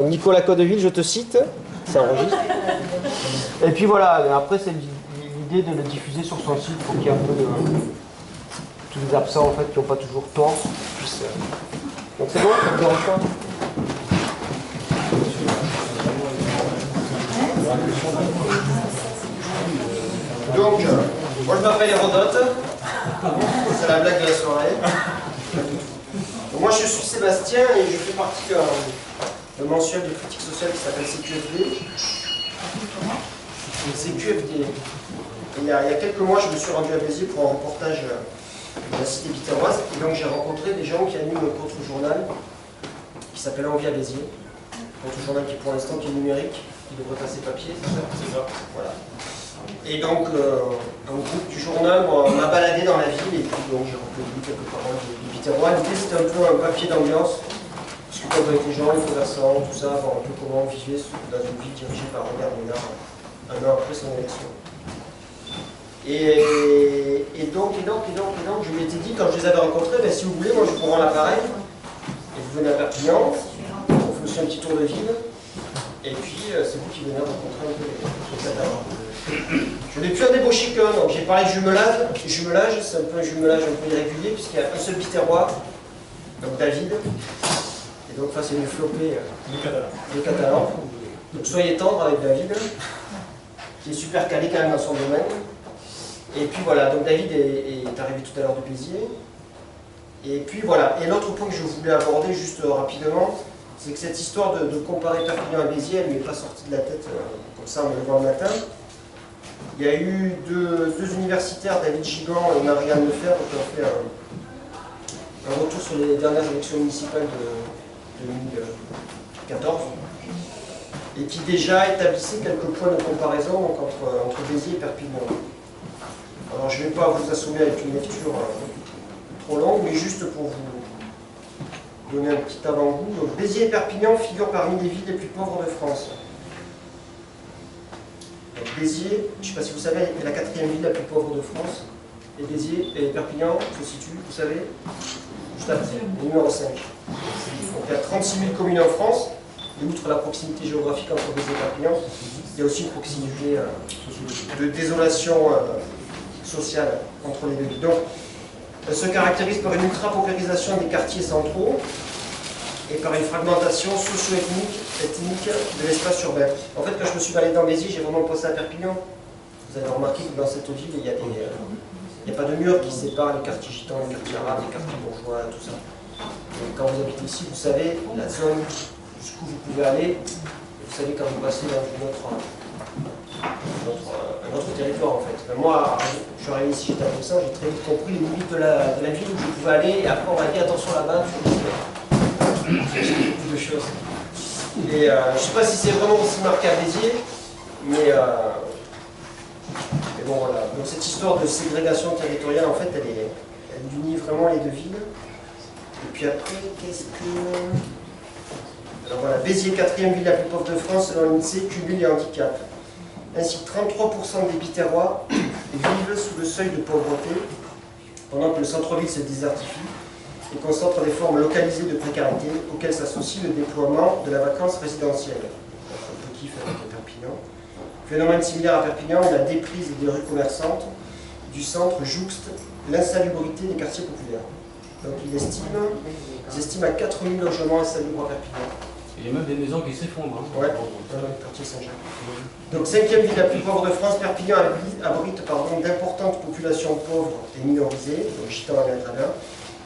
Nicolas Codeville, je te cite, ça enregistre. Et puis voilà, après c'est l'idée de le diffuser sur son site pour qu'il y ait un peu de... tous les absents en fait qui n'ont pas toujours tort. Donc c'est bon, ça vous dérange pas? Donc, moi je m'appelle Hérodote, c'est la blague de la soirée. Donc, moi je suis Sébastien et je fais partie d'un mensuel de critique sociale qui s'appelle CQFD. CQFD. Il y a quelques mois, je me suis rendu à Béziers pour un reportage de la cité biterroise et donc j'ai rencontré des gens qui animent un contre-journal qui s'appelle Envie à Béziers. Contre-journal qui pour l'instant qui est numérique, qui devrait passer papier, c'est ça? C'est ça. Voilà. Et donc, un groupe du journal m'a baladé dans la ville et puis donc j'ai recueilli quelques paroles du biterrois. L'idée c'était un peu un papier d'ambiance, discuter avec les gens, les commerçants, tout ça, voir un peu comment on vivait dans une ville dirigée par Robert Ménard un an après son élection. Et donc, je m'étais dit, quand je les avais rencontrés, ben, si vous voulez, moi je vous rends l'appareil, et vous venez à Perpignan, on fait aussi un petit tour de ville, et puis c'est vous qui venez rencontrer un peu les Catalans. Je n'ai plus à débaucher qu'un, donc j'ai parlé de jumelage. Jumelage, c'est un peu un jumelage un peu irrégulier, puisqu'il y a un seul biterrois, donc David, et donc face à une flopée de Catalans. Donc soyez tendre avec David, qui est super calé quand même dans son domaine. Et puis voilà, donc David est arrivé tout à l'heure de Béziers. Et puis voilà, et l'autre point que je voulais aborder juste rapidement, c'est que cette histoire de comparer Perpignan à Béziers, elle ne m'est pas sortie de la tête comme ça en me levant le matin. Il y a eu deux universitaires, David Gigant et Marianne Lefebvre, qui ont fait un retour sur les dernières élections municipales de 2014 et qui déjà établissaient quelques points de comparaison donc, entre Béziers et Perpignan. Alors je ne vais pas vous assommer avec une lecture trop longue, mais juste pour vous donner un petit avant-goût. Donc, Béziers et Perpignan figurent parmi les villes les plus pauvres de France. Donc, Béziers, je ne sais pas si vous savez, est la 4e ville la plus pauvre de France. Et Béziers et Perpignan se situent, vous savez, juste après, numéro 5. Donc il y a 36 000 communes en France, et outre la proximité géographique entre Béziers et Perpignan, il y a aussi une proximité de désolation sociale entre les deux villes. Donc, elle se caractérise par une ultra-paupérisation des quartiers centraux et par une fragmentation socio-ethnique de l'espace urbain. En fait, quand je me suis baladé dans Béziers, j'ai vraiment pensé à Perpignan. Vous avez remarqué que dans cette ville, il n'y a pas de mur qui sépare les quartiers gitans, les quartiers arabes, les quartiers bourgeois, tout ça. Et quand vous habitez ici, vous savez la zone jusqu'où vous pouvez aller, et vous savez quand vous passez dans un autre territoire en fait. Enfin, moi, je suis arrivé ici, j'étais à Bossin, j'ai très vite compris les limites de la ville où je pouvais aller, et après on m'a dit attention là-bas, il faut beaucoup de choses. Et je ne sais pas si c'est vraiment aussi marqué à Béziers, mais bon voilà. Donc cette histoire de ségrégation territoriale, en fait, elle unit vraiment les deux villes. Et puis après, qu'est-ce que... Alors voilà, Béziers, 4e ville la plus pauvre de France, selon l'INSEE, cumule les handicaps. Ainsi, 33% des biterrois vivent sous le seuil de pauvreté, pendant que le centre-ville se désertifie et concentre des formes localisées de précarité auxquelles s'associe le déploiement de la vacance résidentielle. Un petit phénomène de Perpignan. Phénomène similaire à Perpignan, la déprise des rues commerçantes du centre jouxte l'insalubrité des quartiers populaires. Donc ils estiment à 4 000 logements insalubres à Perpignan. Il y a même des maisons qui s'effondrent. Hein. Ouais, dans le quartier Saint-Jacques. Donc 5e ville la plus pauvre de France, Perpignan abrite d'importantes populations pauvres et minorisées, donc gitans et maghrébins,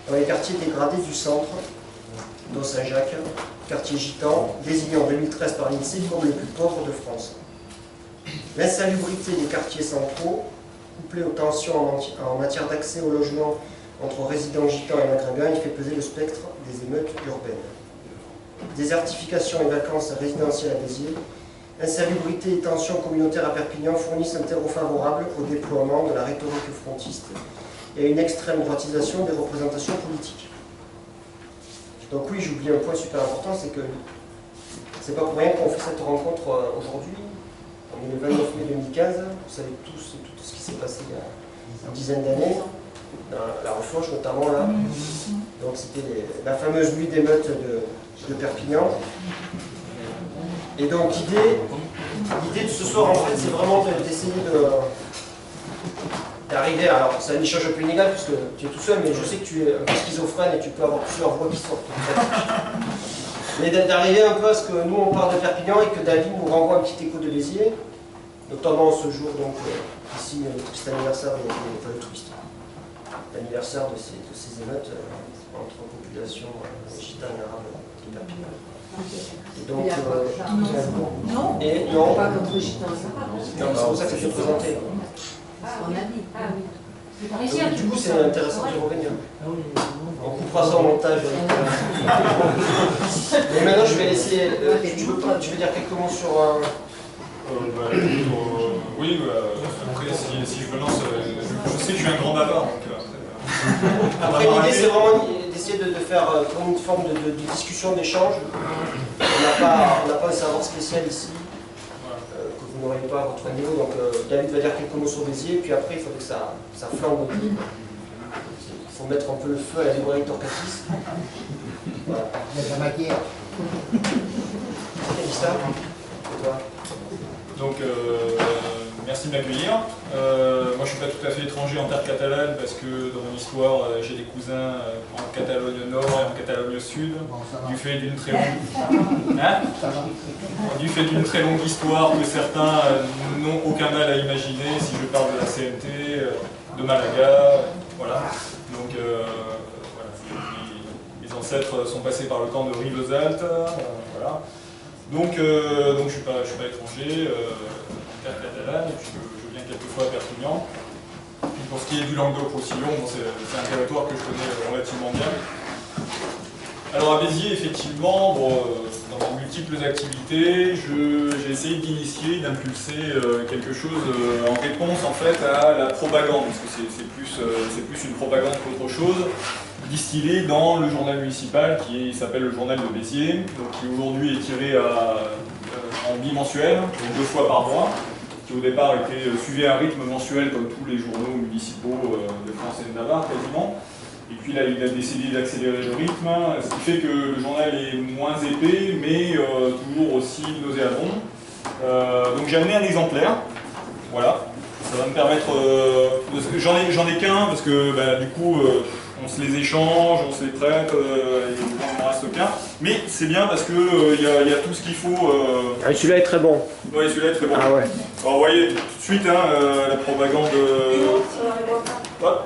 dans les quartiers dégradés du centre, dont Saint-Jacques, quartier gitan, désigné en 2013 par l'INSEE comme le plus pauvre de France. L'insalubrité des quartiers centraux, couplée aux tensions en matière d'accès au logement entre résidents gitans et maghrébins, il fait peser le spectre des émeutes urbaines. Désertification et vacances résidentielles à Béziers, insalubrité et tensions communautaires à Perpignan fournissent un terreau favorable au déploiement de la rhétorique frontiste et à une extrême droitisation des représentations politiques. Donc oui, j'oublie un point super important, c'est que c'est pas pour rien qu'on fait cette rencontre aujourd'hui. On est le 29 mai 2015, vous savez tous tout ce qui s'est passé il y a une dizaine d'années, dans la Refourche notamment là. Donc c'était la fameuse nuit d'émeute de Perpignan. Et donc l'idée de ce soir en fait c'est vraiment d'essayer d'arriver, alors c'est un échange un peu inégal puisque tu es tout seul, mais je sais que tu es un peu schizophrène et tu peux avoir plusieurs voix qui sortent. Mais d'arriver un peu à ce que nous on parle de Perpignan et que David nous renvoie un petit écho de Béziers, notamment ce jour donc ici c'est l'anniversaire des touristes, l'anniversaire de ces émeutes entre population gitane arabe et Perpignan. Et donc, non, et non, pas contre gitans. c'est pour ça que je vais présenter. On a dit. Donc, du coup, c'est intéressant de revenir. On coupera ça au montage. Mais maintenant, je vais laisser. Tu veux dire quelques mots sur. Oui, après, si je me lance, je sais que je suis un grand bavard. Après, l'idée, c'est vraiment d'essayer de faire comme une forme de discussion, d'échange. On n'a pas un savoir spécial ici. Que vous n'auriez pas à votre niveau. Donc David va dire quelques mots sur Béziers, puis après il faudrait que ça flambe. Il faut mettre un peu le feu à la librairie Torquatis. Voilà. La matière. Qui ça? Et toi? Donc, merci de m'accueillir. Moi, je ne suis pas tout à fait étranger en terre catalane parce que dans mon histoire, j'ai des cousins en Catalogne Nord et en Catalogne Sud, du fait d'une très longue... Hein, du fait d'une très longue histoire que certains n'ont aucun mal à imaginer si je parle de la CNT, de Malaga, voilà. Donc, voilà. Mes ancêtres sont passés par le camp de Rivesaltes, voilà. Donc je ne suis pas étranger en terre catalane, et puis je viens quelquefois à Perpignan. Puis pour ce qui est du Languedoc-Roussillon, bon, c'est un territoire que je connais relativement bien. Alors à Béziers, effectivement, bon, dans mes multiples activités, j'ai essayé d'initier, d'impulser quelque chose en réponse en fait à la propagande, parce que c'est plus une propagande qu'autre chose, distillée dans le journal municipal qui s'appelle le journal de Béziers, donc qui aujourd'hui est tiré en bimensuel, donc 2 fois par mois, qui au départ suivait un rythme mensuel comme tous les journaux municipaux de France et de Navarre quasiment. Et puis là, il a décidé d'accélérer le rythme, ce qui fait que le journal est moins épais, mais toujours aussi nauséabond. Donc j'ai amené un exemplaire, voilà. Ça va me permettre... j'en ai qu'un, parce que bah, du coup, on se les échange, on se les prête, et il m'en reste qu'un. Mais c'est bien parce qu'il y a tout ce qu'il faut... Ah, celui-là est très bon. Oui, celui-là est très bon. Ah ouais. Alors vous voyez tout de suite la propagande...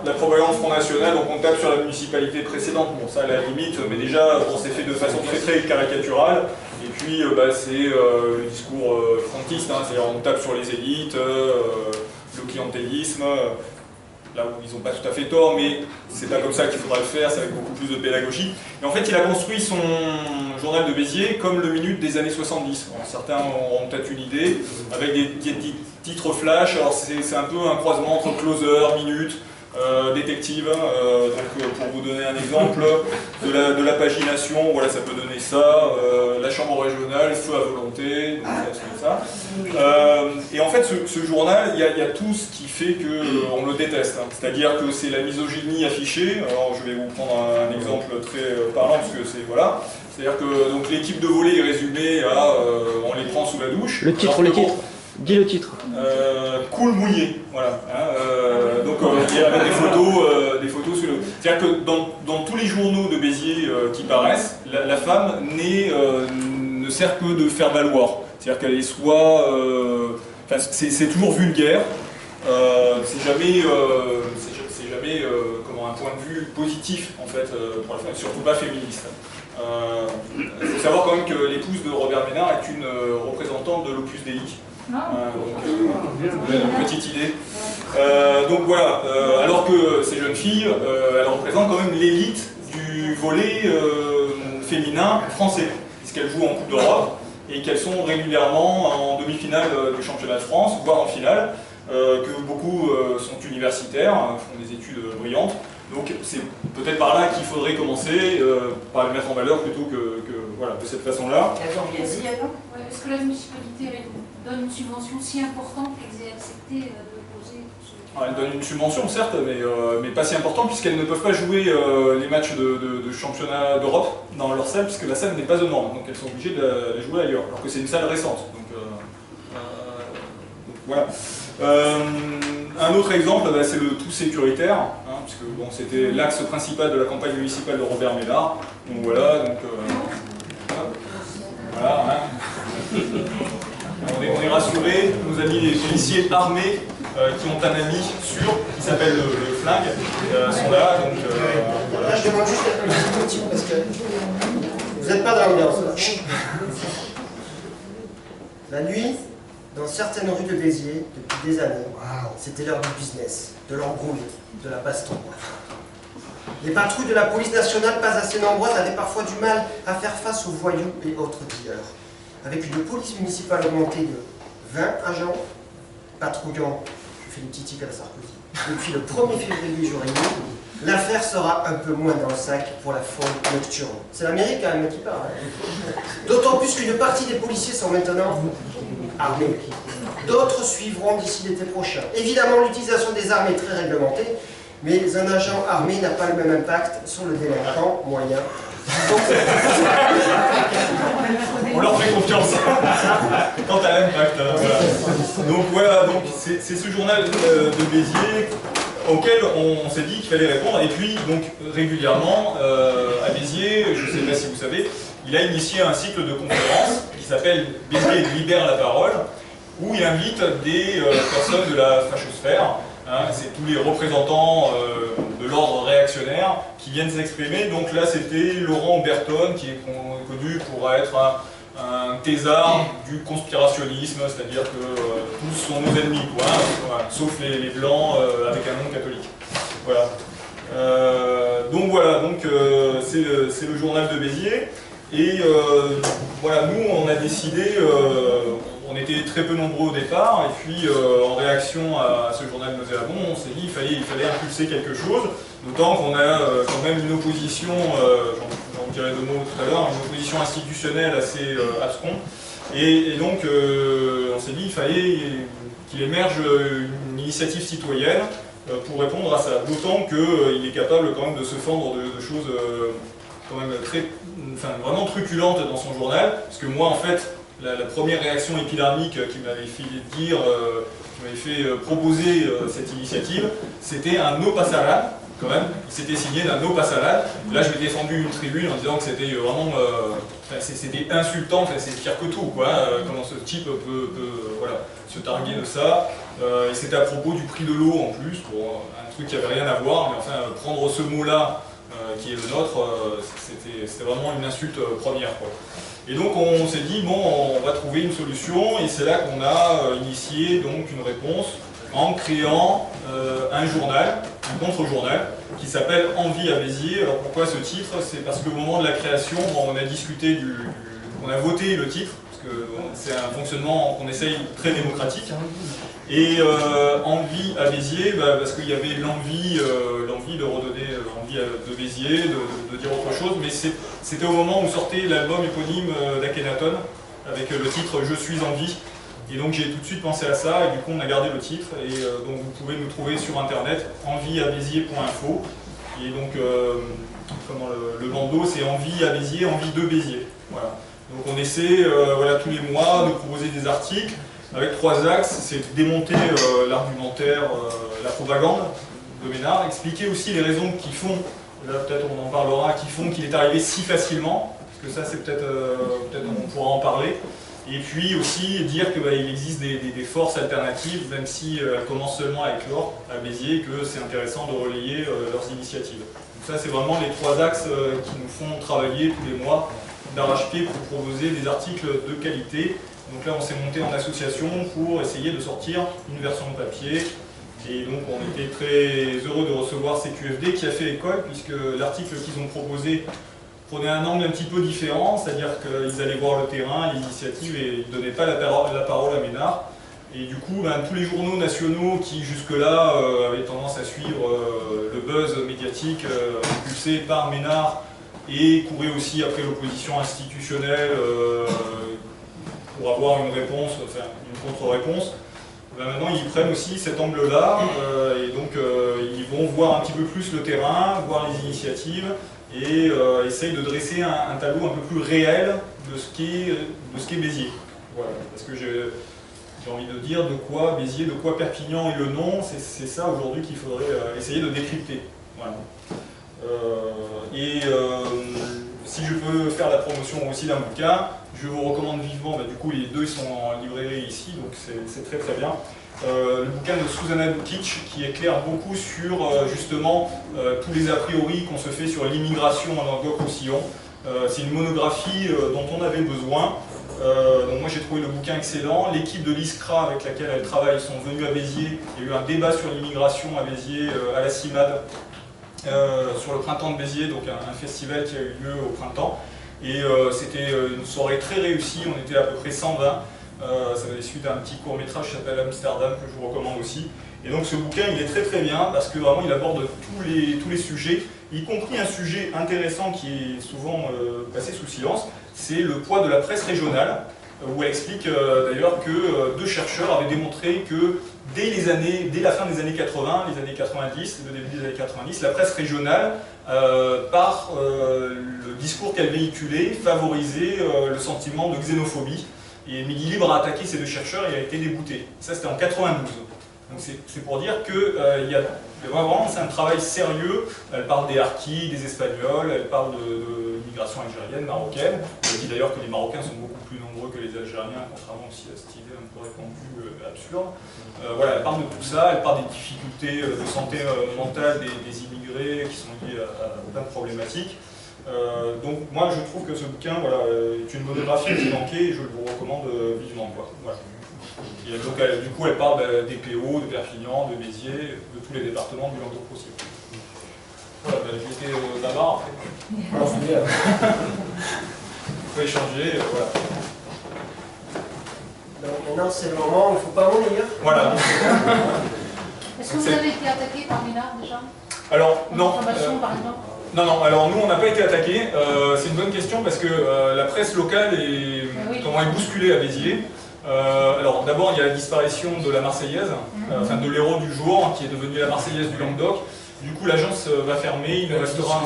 la propagande Front National, donc on tape sur la municipalité précédente, bon ça à la limite, mais déjà on s'est fait de façon très caricaturale, et puis c'est le discours frontiste, hein, c'est-à-dire on tape sur les élites, le clientélisme, là où ils n'ont pas tout à fait tort, mais c'est pas comme ça qu'il faudra le faire, c'est avec beaucoup plus de pédagogie. Et en fait il a construit son journal de Béziers comme le Minute des années 70, bon, certains auront peut-être une idée, avec des titres flash, alors c'est un peu un croisement entre closer, minute, détective, donc pour vous donner un exemple de la pagination, voilà ça peut donner ça, la chambre régionale, feu à volonté, donc c'est ça. Et en fait ce journal, il y a tout ce qui fait qu'on le déteste, hein. C'est-à-dire que c'est la misogynie affichée, alors je vais vous prendre un exemple très parlant parce que c'est voilà. C'est-à-dire que donc l'équipe de volley est résumée à on les prend sous la douche. Le titre. Dis le titre. Cool mouillé, voilà. Hein, donc il y a des photos sous le. C'est-à-dire que dans tous les journaux de Béziers qui paraissent, la femme ne sert que de faire valoir. C'est-à-dire qu'elle est soit, c'est toujours vulgaire. C'est jamais comment un point de vue positif en fait pour la femme, surtout pas féministe. Il faut savoir quand même que l'épouse de Robert Ménard est une représentante de l'Opus Dei. Une petite idée. Donc voilà, alors que ces jeunes filles, elles représentent quand même l'élite du volley féminin français, puisqu'elles jouent en Coupe d'Europe et qu'elles sont régulièrement en demi-finale du championnat de France, voire en finale, que beaucoup sont universitaires, font des études brillantes. Donc c'est peut-être par là qu'il faudrait commencer, par les mettre en valeur plutôt que voilà, de cette façon-là. Elles ont bien dit, alors. est-ce que la municipalité donne une subvention si importante qu'elles aient accepté de poser Elle donne une subvention, certes, mais pas si importante, puisqu'elles ne peuvent pas jouer les matchs de championnat d'Europe dans leur salle, puisque la salle n'est pas aux normes, donc elles sont obligées de les jouer ailleurs, alors que c'est une salle récente. Donc voilà. Un autre exemple, c'est le tout sécuritaire, hein, puisque bon, c'était l'axe principal de la campagne municipale de Robert Ménard. Donc voilà, voilà, hein. On est rassurés, nos amis les policiers armés qui ont un ami sûr, qui s'appelle le flingue, sont là. Donc, voilà. Là, je demande juste un petit outil parce que vous n'êtes pas dans l'ambiance. La nuit, dans certaines rues de Béziers, depuis des années, c'était l'heure du business, de l'embrouille, de la baston. Les patrouilles de la police nationale, pas assez nombreuses, avaient parfois du mal à faire face aux voyous et autres dealers. Avec une police municipale augmentée de 20 agents, patrouillant, je fais une petite tic à la Sarkozy, depuis le 1er février jour et nuit, l'affaire sera un peu moins dans le sac pour la faune nocturne. C'est l'Amérique quand même qui parle. Hein. D'autant plus qu'une partie des policiers sont maintenant armés. D'autres suivront d'ici l'été prochain. Évidemment, l'utilisation des armes est très réglementée, mais un agent armé n'a pas le même impact sur le délinquant moyen. Donc, on leur fait confiance quant à l'impact. Voilà. Donc voilà, c'est ce journal de Béziers auquel on s'est dit qu'il fallait répondre. Et puis, donc, régulièrement, à Béziers, je ne sais pas si vous savez, il a initié un cycle de conférences qui s'appelle Béziers libère la parole, où il invite des personnes de la fachosphère. Hein, c'est tous les représentants de l'ordre réactionnaire qui viennent s'exprimer. Donc là, c'était Laurent Berton, qui est connu pour être un thésard du conspirationnisme, c'est-à-dire que tous sont nos ennemis, quoi, hein, voilà, sauf les blancs avec un nom catholique. Voilà. Donc voilà, c'est le journal de Béziers. Et voilà, nous, on a décidé, on était très peu nombreux au départ, et puis en réaction à ce journal nauséabond, on s'est dit qu'il fallait impulser quelque chose, d'autant qu'on a quand même une opposition, j'en dirai deux mots tout à l'heure, une opposition institutionnelle assez abscon, et donc on s'est dit qu'il fallait qu'il émerge une initiative citoyenne pour répondre à ça, d'autant qu'il est capable quand même de se fendre de choses quand même vraiment truculentes dans son journal, parce que moi en fait, la première réaction épidermique qui m'avait fait dire, qui m'avait fait proposer cette initiative, c'était un no pasaran, quand même. Il s'était signé d'un no pasaran. Là, je m'étais défendu une tribune en disant que c'était vraiment, c'était insultant, c'est pire que tout, quoi. Comment ce type peut voilà, se targuer de ça. Et c'était à propos du prix de l'eau en plus, pour un truc qui n'avait rien à voir, mais enfin, prendre ce mot-là, qui est le nôtre, c'était vraiment une insulte première, quoi. Et donc on s'est dit, bon, on va trouver une solution, et c'est là qu'on a initié donc une réponse en créant un journal, un contre-journal, qui s'appelle Envie à Béziers. Alors pourquoi ce titre? C'est parce qu'au moment de la création, on a discuté on a voté le titre, parce que c'est un fonctionnement qu'on essaye très démocratique. Et Envie à Béziers, parce qu'il y avait l'envie de redonner envie de Béziers, de dire autre chose, mais c'était au moment où sortait l'album éponyme d'Akhenaton, avec le titre « Je suis en vie ». Et donc j'ai tout de suite pensé à ça, et du coup on a gardé le titre, et donc vous pouvez nous trouver sur internet, envieabéziers.info. Et donc le bandeau c'est Envie à Béziers, Envie de Béziers. Voilà. Donc on essaie voilà, tous les mois de proposer des articles, avec trois axes, c'est démonter l'argumentaire, la propagande de Ménard, expliquer aussi les raisons qui font, là peut-être on en parlera, qui font qu'il est arrivé si facilement, parce que ça c'est peut-être on pourra en parler, et puis aussi dire qu'il existe des forces alternatives, même si elles commencent seulement à éclore à Béziers, que c'est intéressant de relayer leurs initiatives. Donc ça c'est vraiment les trois axes qui nous font travailler tous les mois d'arrache-pied pour proposer des articles de qualité. Donc là, on s'est monté en association pour essayer de sortir une version de papier. Et donc, on était très heureux de recevoir CQFD qui a fait école, puisque l'article qu'ils ont proposé prenait un angle un petit peu différent, c'est-à-dire qu'ils allaient voir le terrain, l'initiative, et ils ne donnaient pas la parole à Ménard. Et du coup, tous les journaux nationaux qui, jusque-là, avaient tendance à suivre le buzz médiatique impulsé par Ménard et couraient aussi après l'opposition institutionnelle, pour pour avoir une réponse, enfin une contre-réponse, ben maintenant ils prennent aussi cet angle-là, et donc ils vont voir un petit peu plus le terrain, voir les initiatives, et essayent de dresser un tableau un peu plus réel de ce qu'est Béziers. Voilà, parce que j'ai envie de dire de quoi Béziers, de quoi Perpignan et le nom, c'est ça aujourd'hui qu'il faudrait essayer de décrypter. Voilà. Si je peux faire la promotion aussi d'un bouquin, je vous recommande vivement, du coup les deux sont en librairie ici, donc c'est très très bien. Le bouquin de Susanna Lukic qui éclaire beaucoup sur justement tous les a priori qu'on se fait sur l'immigration en Languedoc-Roussillon. C'est une monographie dont on avait besoin. Donc moi j'ai trouvé le bouquin excellent. L'équipe de l'ISCRA avec laquelle elle travaille sont venus à Béziers. Il y a eu un débat sur l'immigration à Béziers, à la CIMAD, sur le printemps de Béziers, donc un festival qui a eu lieu au printemps. Et c'était une soirée très réussie, on était à peu près 120. Ça faisait suite à un petit court-métrage qui s'appelle Amsterdam, que je vous recommande aussi. Et donc ce bouquin, il est très très bien, parce que vraiment il aborde tous les sujets, y compris un sujet intéressant qui est souvent passé sous silence, c'est le poids de la presse régionale, où elle explique d'ailleurs que deux chercheurs avaient démontré que dès la fin des années 80, les années 90, le début des années 90, la presse régionale, par le discours qu'elle véhiculait, favorisait le sentiment de xénophobie. Et Midi Libre a attaqué ces deux chercheurs et a été débouté. Ça, c'était en 92. Donc c'est pour dire que vraiment, c'est un travail sérieux. Elle parle des Harkis, des Espagnols, elle parle de l'immigration algérienne, marocaine. Elle dit d'ailleurs que les Marocains sont beaucoup plus nombreux que les Algériens, contrairement aussi à cette idée un peu répandue, absurde. Voilà, elle parle de tout ça, elle parle des difficultés de santé mentale des immigrés qui sont liées à plein de problématiques. Donc moi je trouve que ce bouquin est une monographie qui manquait et je le recommande vivement. Voilà. Et donc du coup elle parle des PO, de Perpignan, de Béziers, de tous les départements du Languedoc-Roussillon. Voilà, j'ai été bavard après. On peut échanger, voilà. Donc maintenant c'est le moment où il ne faut pas mourir. Voilà. Est-ce que vous avez été attaqué par Ménard déjà? Alors non. Par exemple. Non, alors nous on n'a pas été attaqués, c'est une bonne question parce que la presse locale est bousculée à Béziers. Alors d'abord il y a la disparition de la Marseillaise, enfin de l'héros du jour qui est devenu la Marseillaise du Languedoc. Du coup l'agence va fermer, il nous restera...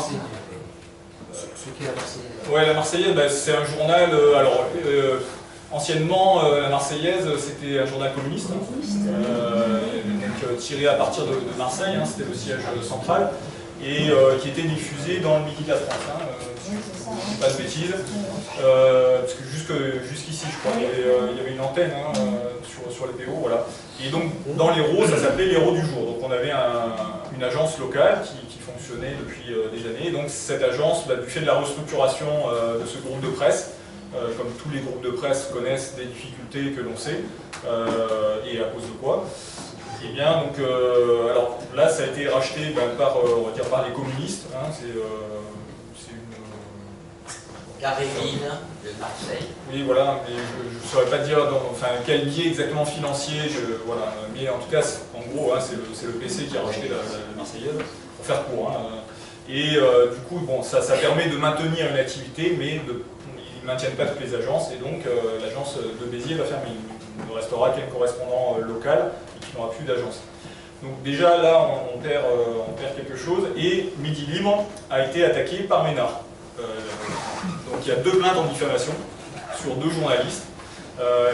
C'est qui la Marseillaise? Ouais, la Marseillaise c'est un journal, anciennement la Marseillaise c'était un journal communiste, donc tiré à partir de Marseille, c'était le siège central. Et qui était diffusé dans le Midi de la France, si je ne dis pas de bêtises, parce que jusqu'ici je crois, il y avait une antenne sur les PO, voilà. Et donc dans l'Hérault, ça s'appelait l'Hérault du jour, donc on avait une agence locale qui fonctionnait depuis des années, et donc cette agence, du fait de la restructuration de ce groupe de presse, comme tous les groupes de presse connaissent des difficultés que l'on sait, et à cause de quoi. Et bien, donc, alors là, ça a été racheté par, on va dire, par les communistes. C'est une... Carré-Ville de Marseille. Oui, voilà, mais je ne saurais pas dire quel biais exactement financier, voilà. Mais en tout cas, en gros, c'est le PC qui a racheté la Marseillaise, pour faire court. Et du coup, bon, ça permet de maintenir une activité, mais ils ne maintiennent pas toutes les agences, et donc l'agence de Béziers va fermer. Il ne restera qu'un correspondant local, qui n'aura plus d'agence. Donc déjà là on perd quelque chose et Midi Libre a été attaqué par Ménard. Donc il y a 2 plaintes en diffamation sur 2 journalistes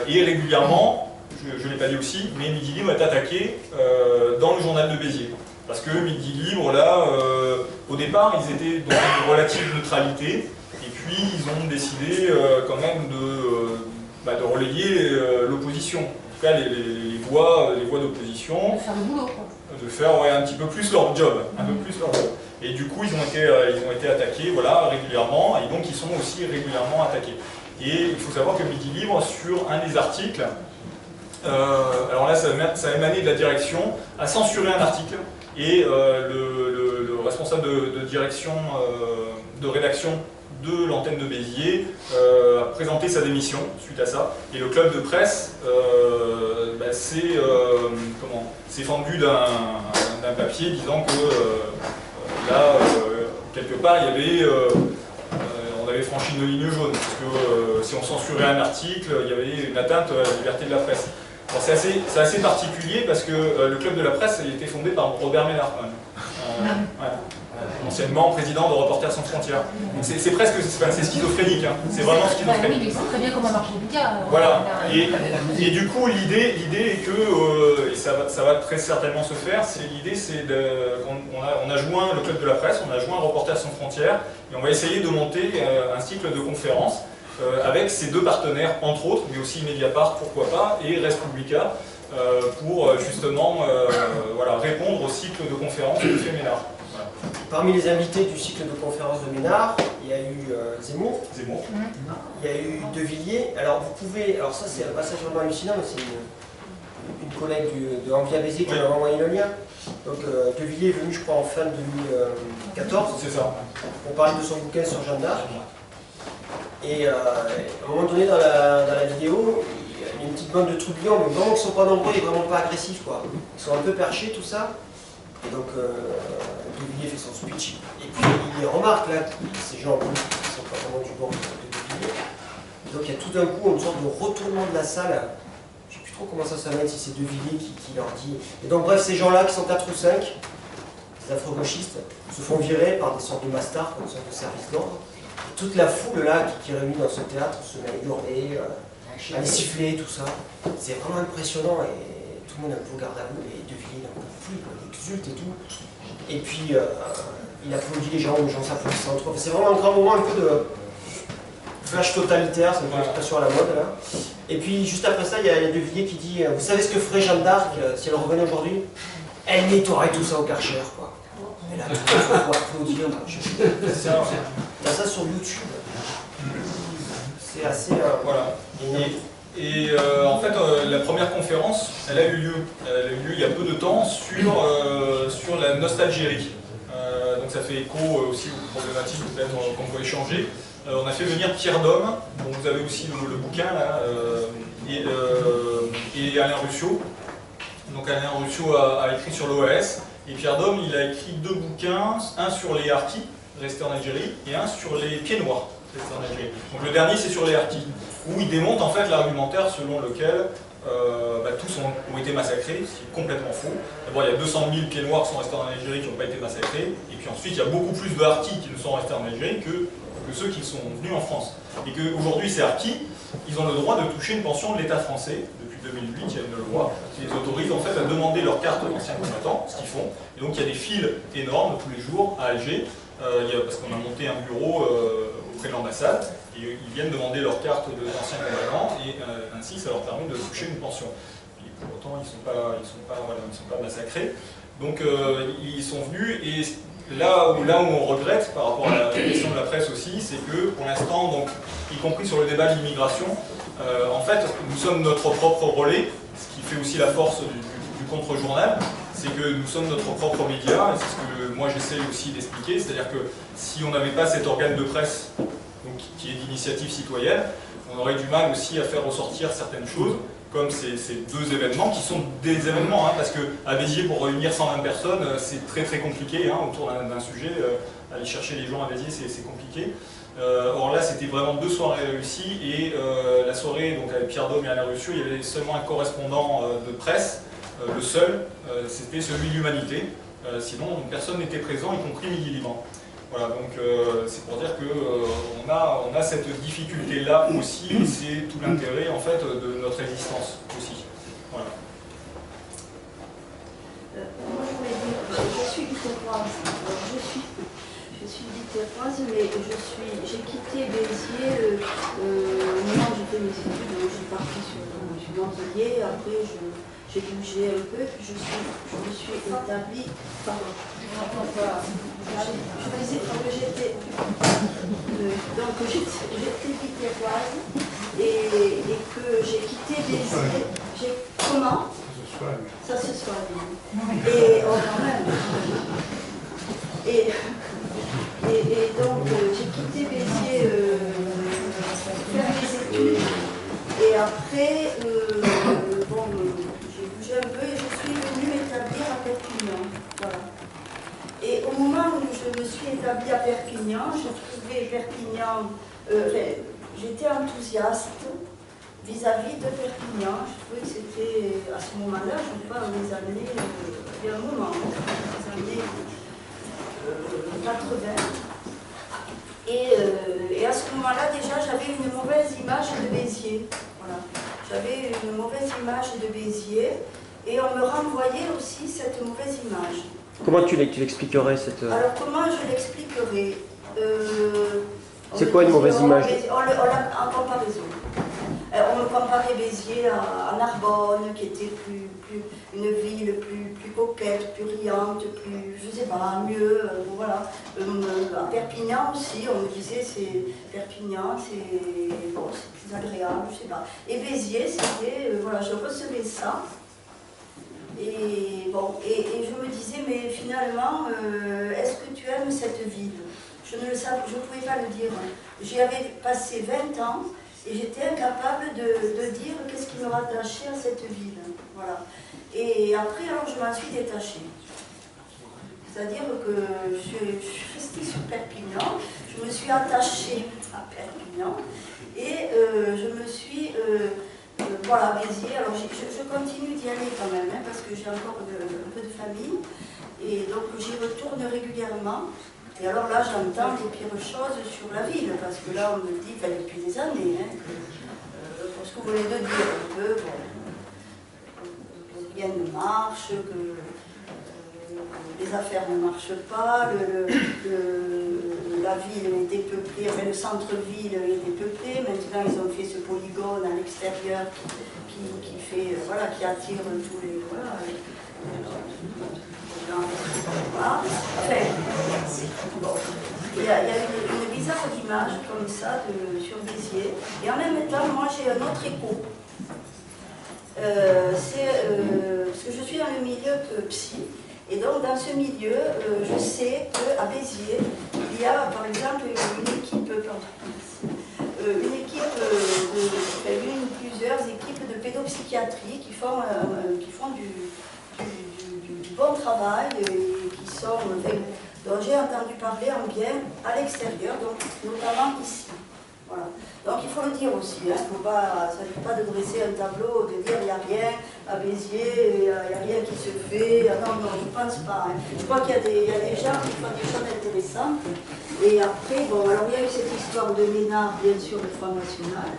et régulièrement, je ne l'ai pas dit aussi, mais Midi Libre est attaqué dans le journal de Béziers. Parce que Midi Libre là, au départ ils étaient dans une relative neutralité et puis ils ont décidé quand même de relayer l'opposition. En tout cas, les voix d'opposition, De faire le boulot, quoi. De faire un petit peu plus leur job, Et du coup, ils ont été attaqués, voilà, régulièrement, et donc ils sont aussi régulièrement attaqués. Et il faut savoir que Midi Libre, sur un des articles, alors là, ça a émané de la direction, a censuré un article, et le responsable de direction, de rédaction de l'antenne de Béziers a présenté sa démission suite à ça, et le club de presse s'est fendu d'un papier disant que là, quelque part, on avait avait franchi une ligne jaune, parce que si on censurait un article, il y avait une atteinte à la liberté de la presse. C'est assez particulier parce que le club de la presse il a été fondé par Robert Ménard quand même. Anciennement président de Reporters sans frontières. C'est presque c'est schizophrénique, hein. C'est vraiment schizophrénique. Oui, mais c'est très bien comment marche les médias. Voilà. Et du coup, l'idée est que, et ça va très certainement se faire, l'idée c'est qu'on a joint le club de la presse, on a joint Reporters sans frontières, et on va essayer de monter un cycle de conférences avec ces deux partenaires, entre autres, mais aussi Mediapart, pourquoi pas, et Respublica, pour justement voilà, répondre au cycle de conférences de fait Ménard. Voilà. Parmi les invités du cycle de conférences de Ménard, il y a eu Zemmour, il y a eu De Villiers. Alors vous pouvez, alors ça c'est un passage vraiment hallucinant, mais c'est une collègue de Envia Béziers qui m'a envoyé le lien. Donc De Villiers est venu je crois en fin 2014. C'est ça. On parlait de son bouquin sur Jeanne d'Arc. Et à un moment donné dans la vidéo, il y a une petite bande de trublions, mais vraiment qui ne sont pas nombreux et vraiment pas agressifs quoi. Ils sont un peu perchés tout ça. Et donc De Villiers fait son speech. Et puis il remarque là, ces gens en politique qui ne sont pas vraiment du bord de De Villiers. Et donc il y a tout d'un coup une sorte de retournement de la salle. Je ne sais plus trop comment ça s'appelle, si c'est De Villiers qui leur dit. Et donc bref, ces gens-là qui sont 4 ou 5, des afro-gauchistes, se font virer par des sortes de mastards, comme sorte de service d'ordre. Toute la foule là qui est réunie dans ce théâtre se met à hurler, à les siffler, tout ça. C'est vraiment impressionnant et tout le monde a un peu garde à vous. Et De Villiers n'en peut plus, il exulte et tout. Et puis il applaudit les gens s'applaudissent entre eux. C'est vraiment un grand moment un peu de flash totalitaire, c'est une expression à la mode là. Et puis juste après ça, il y a De Villiers qui dit vous savez ce que ferait Jeanne d'Arc si elle revenait aujourd'hui? Elle nettoierait tout ça au Karcher quoi. Et là, il faut applaudir. T'as ça sur YouTube. C'est assez. Voilà. Et en fait, la première conférence, elle a eu lieu. Il y a peu de temps sur la nostalgérie. Donc ça fait écho aussi aux problématiques peut-être qu'on peut échanger. On a fait venir Pierre Dôme, dont vous avez aussi le bouquin là, et Alain Ruscio. Donc Alain Ruscio a écrit sur l'OAS. Et Pierre Dôme, il a écrit 2 bouquins, un sur les harkis, restés en Algérie, et un sur les pieds noirs, restés en Algérie. Donc le dernier, c'est sur les harkis, où il démonte en fait l'argumentaire selon lequel tous ont été massacrés, ce qui est complètement faux. D'abord, il y a 200 000 pieds noirs qui sont restés en Algérie qui n'ont pas été massacrés, et puis ensuite, il y a beaucoup plus de harkis qui ne sont restés en Algérie que ceux qui sont venus en France. Et qu'aujourd'hui, ces harkis, ils ont le droit de toucher une pension de l'État français. Depuis 2008, il y a une loi qui les autorise en fait à demander leur carte d'anciens combattants, ce qu'ils font. Et donc il y a des files énormes tous les jours à Alger, parce qu'on a monté un bureau auprès de l'ambassade, et ils viennent demander leur carte d'anciens combattants, et ainsi ça leur permet de toucher une pension. Et pour autant, ils ne sont pas massacrés. Donc ils sont venus, et là où on regrette par rapport à la question de la presse aussi, c'est que pour l'instant, donc, y compris sur le débat de l'immigration, en fait, nous sommes notre propre relais, ce qui fait aussi la force du contre-journal, c'est que nous sommes notre propre média, et c'est ce que moi j'essaie aussi d'expliquer, c'est-à-dire que si on n'avait pas cet organe de presse donc, qui est d'initiative citoyenne, on aurait du mal aussi à faire ressortir certaines choses, comme ces 2 événements, qui sont des événements, hein, parce qu'à Béziers, pour réunir 120 personnes, c'est très très compliqué, hein, autour d'un sujet, aller chercher les gens à Béziers, c'est compliqué. Or là, c'était vraiment 2 soirées réussies, et la soirée, donc avec Pierre Dôme et Alain Ruscio, il y avait seulement un correspondant de presse, le seul, c'était celui de l'Humanité, sinon personne n'était présent, y compris Midi Liban. Voilà, donc c'est pour dire qu'on a cette difficulté-là aussi, et c'est tout l'intérêt en fait de notre existence aussi. Voilà. Moi je voulais dire, je suis littéroise, je suis littéroise, mais j'ai quitté Béziers, maintenant j'ai fait mes études, je suis partie je suis dans Montpellier, après j'ai bougé un peu, puis je me suis établie, pardon, j'étais littéroise et que j'ai quitté Béziers, comment? Ça se soigne. Et quand même. Et donc j'ai quitté Béziers faire mes études et après j'ai bougé un peu et je suis venue m'établir à Perpignan. Voilà. Et au moment où je me suis établie à Perpignan, je trouve trouvais Perpignan, j'étais enthousiaste vis-à-vis de Perpignan. Je trouvais que c'était, à ce moment-là, je parle des années, il y a un moment, des années 80. Et à ce moment-là, déjà, j'avais une mauvaise image de Béziers. Voilà. J'avais une mauvaise image de Béziers et on me renvoyait aussi cette mauvaise image. Comment tu l'expliquerais cette... Alors, comment je l'expliquerais C'est quoi une mauvaise image? En comparaison. On me comparait Béziers à Narbonne, qui était une ville plus coquette, plus riante, plus, je sais pas, mieux, voilà. À Perpignan aussi, on me disait, Perpignan, c'est bon, plus agréable, je sais pas. Et Béziers, c'était, voilà, je recevais ça. Et bon, et je me disais, mais finalement, est-ce que tu aimes cette ville? Je ne pouvais pas le dire. J'y avais passé 20 ans. Et j'étais incapable de dire qu'est-ce qui me rattachait à cette ville. Voilà. Et après, alors, je m'en suis détachée. C'est-à-dire que je suis restée sur Perpignan, je me suis attachée à Perpignan, et je me suis... voilà, Béziers, alors je continue d'y aller quand même, hein, parce que j'ai encore un peu de famille, et donc j'y retourne régulièrement. Et alors là, j'entends les pires choses sur la ville, parce que là, on me dit, depuis des années, hein, pour ce que vous venez de dire, que rien ne marche, que les affaires ne marchent pas, la ville est dépeuplée, enfin le centre-ville est dépeuplé. Maintenant, ils ont fait ce polygone à l'extérieur qui fait, voilà, qui attire tous les... Voilà, voilà. Enfin, bon. Il y a une bizarre image comme ça sur Béziers. Et en même temps, moi j'ai un autre écho. Parce que je suis dans le milieu psy. Et donc dans ce milieu, je sais qu'à Béziers, il y a par exemple plusieurs équipes de pédopsychiatrie qui font du bon travail et qui sont, dont j'ai entendu parler en bien à l'extérieur, donc notamment ici. Voilà. Donc il faut le dire aussi, hein, ça ne suffit pas de dresser un tableau, de dire il n'y a rien à Béziers, il n'y a rien qui se fait. Ah non, je ne pense pas. Hein. Je crois qu'il y a des gens qui font des choses intéressantes. Et après, bon, alors il y a eu cette histoire de Ménard, bien sûr, le Front National.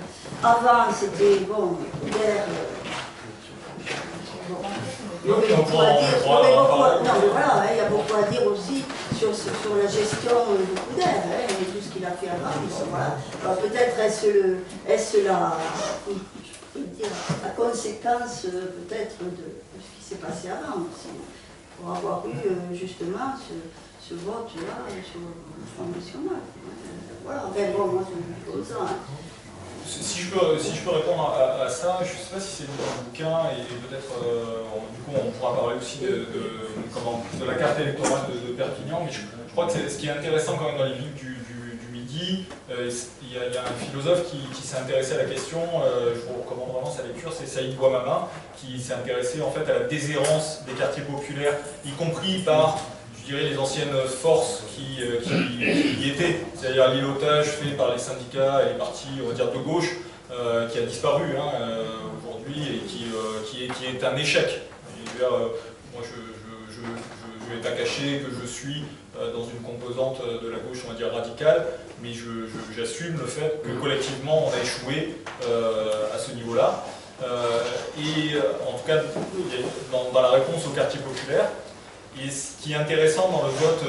Avant, c'était, bon, hier, il y avait beaucoup à dire. Il y a beaucoup à dire aussi sur la gestion du Couder, hein, et tout ce qu'il a fait avant. Voilà. Alors peut-être est-ce la conséquence peut-être de ce qui s'est passé avant aussi, pour avoir eu justement ce vote-là sur le Front National. Voilà, enfin bon, moi je me dis ça. Hein. Si je peux répondre à ça, je ne sais pas si c'est dans le bouquin, et peut-être, du coup, on pourra parler aussi de la carte électorale de Perpignan, mais je crois que ce qui est intéressant quand même dans les villes du Midi, il y a un philosophe qui s'est intéressé à la question, je vous recommande vraiment sa lecture, c'est Saïd Bouamama, qui s'est intéressé en fait à la déshérence des quartiers populaires, y compris par, je dirais, les anciennes forces qui y étaient, c'est-à-dire l'îlotage fait par les syndicats et les partis, on va dire, de gauche, qui a disparu aujourd'hui et qui est un échec. Moi, je ne vais pas cacher que je suis dans une composante de la gauche, on va dire, radicale, mais j'assume le fait que collectivement, on a échoué à ce niveau-là. Et en tout cas, dans la réponse au quartier populaire, et ce qui est intéressant dans le vote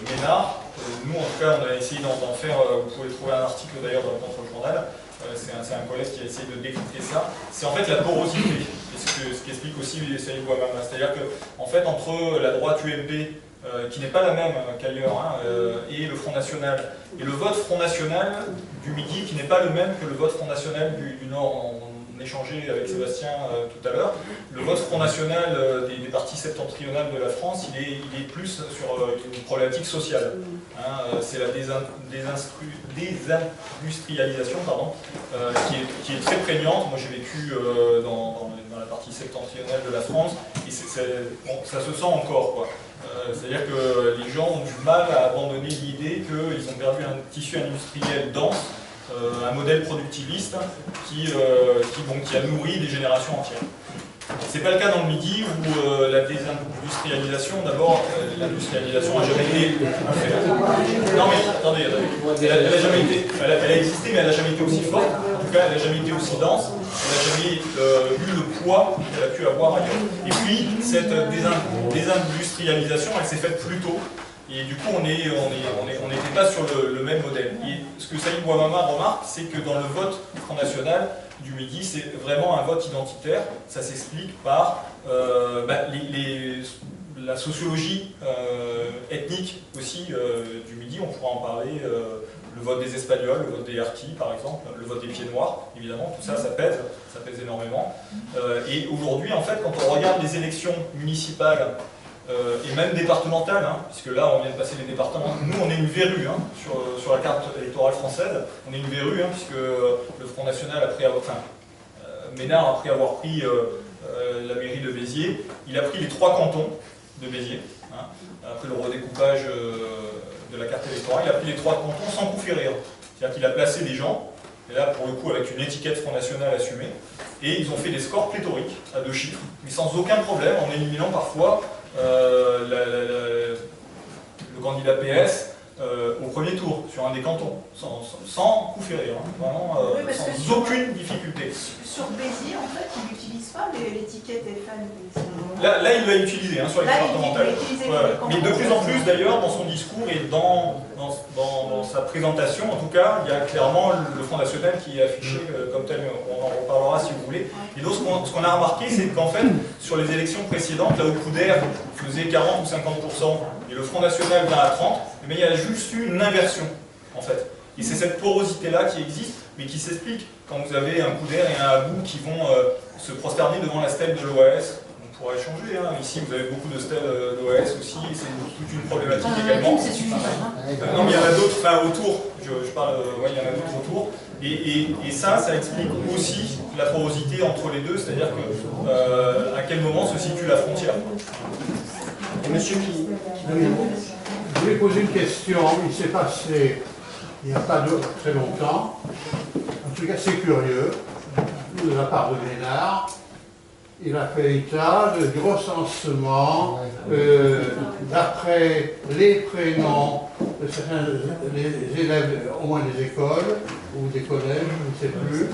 Ménard, nous en tout cas on a essayé d'en faire, vous pouvez trouver un article d'ailleurs dans le contre-journal, c'est un collègue qui a essayé de décrypter ça, c'est en fait la porosité, et ce qu'explique aussi Saïd Bouamama, c'est-à-dire qu'en fait entre la droite UMP, qui n'est pas la même qu'ailleurs, hein, et le Front National, et le vote Front National du Midi qui n'est pas le même que le vote Front National du Nord, échangeait avec Sébastien tout à l'heure, le vote Front National des parties septentrionales de la France, il est plus sur une problématique sociale. Hein, c'est la désindustrialisation qui est très prégnante. Moi j'ai vécu dans la partie septentrionale de la France, et ça se sent encore, quoi. C'est-à-dire que les gens ont du mal à abandonner l'idée qu'ils ont perdu un tissu industriel dense, un modèle productiviste qui a nourri des générations entières. C'est pas le cas dans le Midi où la désindustrialisation, d'abord, l'industrialisation n'a jamais été... Non mais attendez, elle a jamais été... Elle a existé, mais elle n'a jamais été aussi forte. En tout cas, elle n'a jamais été aussi dense. Elle n'a jamais eu le poids qu'elle a pu avoir ailleurs. Et puis, cette désindustrialisation, elle s'est faite plus tôt. Et du coup, on n'était pas sur le même modèle. Et ce que Saïd Bouamama remarque, c'est que dans le vote Front National du Midi, c'est vraiment un vote identitaire. Ça s'explique par la sociologie ethnique aussi du Midi. On pourra en parler. Le vote des Espagnols, le vote des Harkis par exemple, le vote des Pieds Noirs, évidemment, tout ça, ça pèse énormément. Et aujourd'hui, en fait, quand on regarde les élections municipales, et même départementale, hein, puisque là on vient de passer les départements. Nous on est une verrue hein, sur la carte électorale française, on est une verrue hein, puisque le Front National, Ménard, après avoir pris la mairie de Béziers, il a pris les 3 cantons de Béziers, hein, après le redécoupage de la carte électorale, il a pris les 3 cantons sans coup férir. C'est-à-dire qu'il a placé des gens, et là pour le coup avec une étiquette Front National assumée, et ils ont fait des scores pléthoriques à 2 chiffres, mais sans aucun problème, en éliminant parfois le candidat PS au premier tour, sur un des cantons, sans coup férir, hein, vraiment sans aucune difficulté. Sur Béziers, en fait, ils n'utilisent pas l'étiquette FN. Là, il l'a utilisé hein, sur les départementales. Mais de plus en plus, d'ailleurs, dans son discours et dans sa présentation, en tout cas, il y a clairement le Front National qui est affiché comme tel. On en reparlera si vous voulez. Et donc, ce qu'on a remarqué, c'est qu'en fait, sur les élections précédentes, là où Couder faisait 40 ou 50%, et le Front National vient à 30%, mais il y a juste eu une inversion, en fait. Et c'est cette porosité-là qui existe, mais qui s'explique quand vous avez un Couder et un Abou qui vont se prosterner devant la stèle de l'OAS. On pourra échanger, hein. Ici vous avez beaucoup de stèles d'OAS aussi, c'est toute une problématique également. Non mais il y en a d'autres, enfin autour, je parle, ouais, il y en a d'autres autour. Et ça explique aussi la porosité entre les deux, c'est-à-dire que à quel moment se situe la frontière. Et monsieur qui... Je voulais poser une question, il s'est passé il n'y a pas très longtemps, en tout cas c'est curieux, de la part de Ménard, il a fait état du recensement d'après les prénoms de certains les élèves, au moins des écoles ou des collèges, je ne sais plus,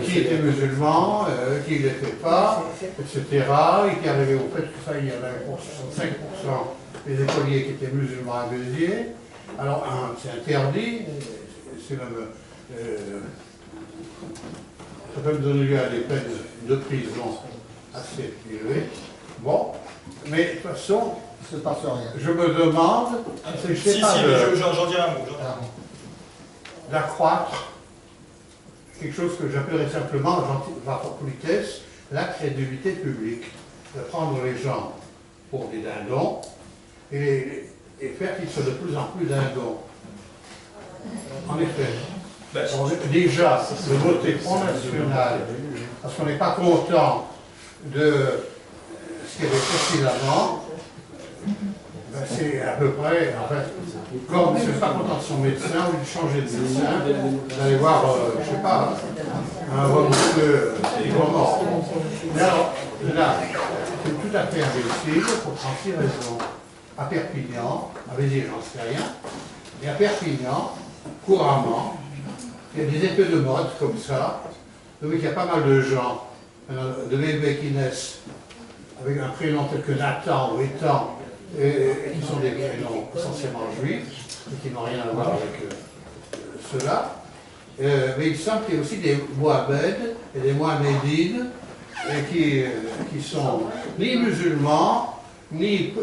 qui étaient musulmans, qui ne l'étaient pas, etc. Et qui arrivaient au fait que ça, il y en avait pour 65% des écoliers qui étaient musulmans à Béziers. Alors, c'est interdit, c'est même... ça peut me donner lieu à des peines de prison assez élevées. Bon, mais de toute façon, il ne se passe rien. Je me demande, je sais pas, j'en dirai un mot. D'accroître quelque chose que j'appellerais simplement, par politesse, la crédulité publique. De prendre les gens pour des dindons et faire qu'ils soient de plus en plus dindons. En effet. Déjà, de voter Front National, parce qu'on n'est pas content de ce qu'il y avait précédemment, ben c'est à peu près, en fait, comme on n'est pas content de son médecin, ou de changer de médecin, vous allez voir, je ne sais pas, un remonteur, des remords. Mais alors, là, c'est tout à fait imbécile pour 36 raisons. À Perpignan, à Béziers, j'en sais rien, mais à Perpignan, couramment, il y a des effets de mode comme ça, donc il y a pas mal de gens, de bébés qui naissent avec un prénom tel que Nathan ou Ethan, et qui sont des prénoms essentiellement juifs, et qui n'ont rien à voir avec cela. Mais il semble qu'il y ait aussi des Mohamed et des Mohamedines, qui sont ni musulmans, ni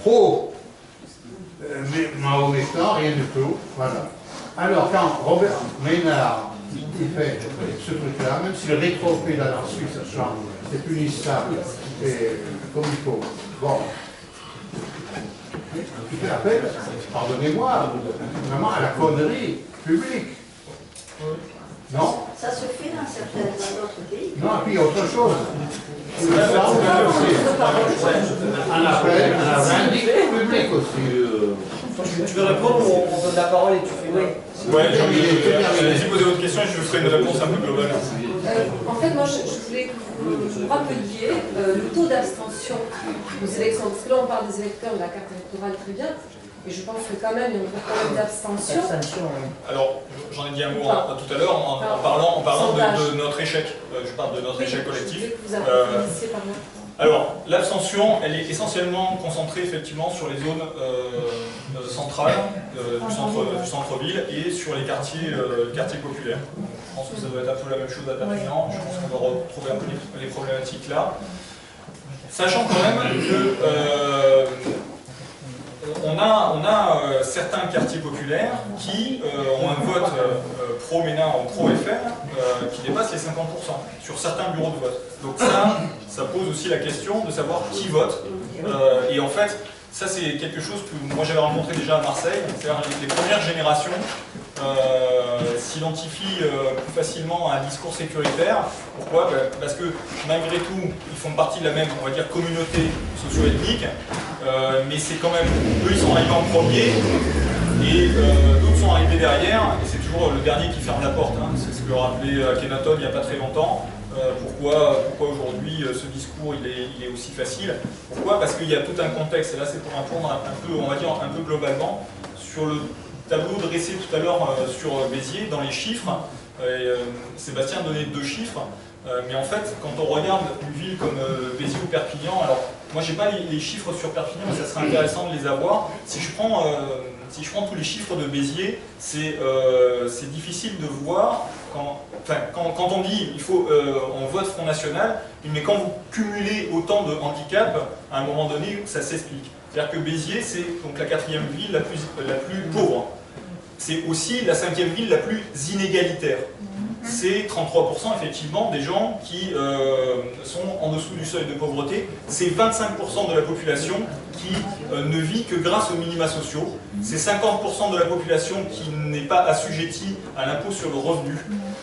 pro-mahométans, rien du tout. Voilà. Alors, quand Robert Ménard il fait ce truc-là, même si le rétro-pédale en Suisse, ça change, c'est punissable, et comme il faut. Bon. Il fait appel, pardonnez-moi, vraiment à la connerie publique. Non? Ça se fait dans d'autres pays. Non, et puis autre chose. Un appel à la vindicte publique aussi. Tu veux répondre ou on donne la parole et tu fais oui. Ouais, allez-y, posez votre question et je vous ferai une réponse un peu globale. En fait, moi, je voulais que vous rappeliez le taux d'abstention aux élections. Parce que là, on parle des électeurs de la carte électorale très bien. Et je pense que quand même, il y a un problème d'abstention. Alors, j'en ai dit un mot tout à l'heure en parlant de notre échec. Je parle de notre échec collectif. Alors, l'abstention, elle est essentiellement concentrée effectivement sur les zones centrales du centre-ville et sur les quartiers populaires. Je pense que ça doit être un peu la même chose à Perpignan. Je pense qu'on va retrouver un peu les problématiques là. Sachant quand même que on a certains quartiers populaires qui ont un vote pro-Ménard ou pro-FN qui dépasse les 50% sur certains bureaux de vote. Donc ça pose aussi la question de savoir qui vote. Et en fait, ça c'est quelque chose que moi j'avais rencontré déjà à Marseille. C'est-à-dire les premières générations s'identifient plus facilement à un discours sécuritaire. Pourquoi? Parce que malgré tout, ils font partie de la même, on va dire, communauté socio-ethnique, mais c'est quand même, eux ils sont arrivés en premier, et d'autres sont arrivés derrière, et c'est toujours le dernier qui ferme la porte. Hein. C'est ce que rappelait Akhenaton il n'y a pas très longtemps. Pourquoi aujourd'hui ce discours il est aussi facile? Pourquoi? Parce qu'il y a tout un contexte, et là c'est pour répondre un peu, on va dire un peu globalement, sur le tableau dressé tout à l'heure sur Béziers, dans les chiffres. Sébastien donnait 2 chiffres, mais en fait, quand on regarde une ville comme Béziers ou Perpignan, alors moi j'ai pas les chiffres sur Perpignan, mais ça serait intéressant de les avoir. Si je prends tous les chiffres de Béziers, c'est difficile de voir. Quand on dit il faut on vote Front National, mais quand vous cumulez autant de handicaps, à un moment donné, ça s'explique. C'est-à-dire que Béziers, c'est donc la 4e ville la plus pauvre. C'est aussi la 5e ville la plus inégalitaire. C'est 33% effectivement des gens qui sont en dessous du seuil de pauvreté. C'est 25% de la population qui ne vit que grâce aux minima sociaux. C'est 50% de la population qui n'est pas assujettie à l'impôt sur le revenu.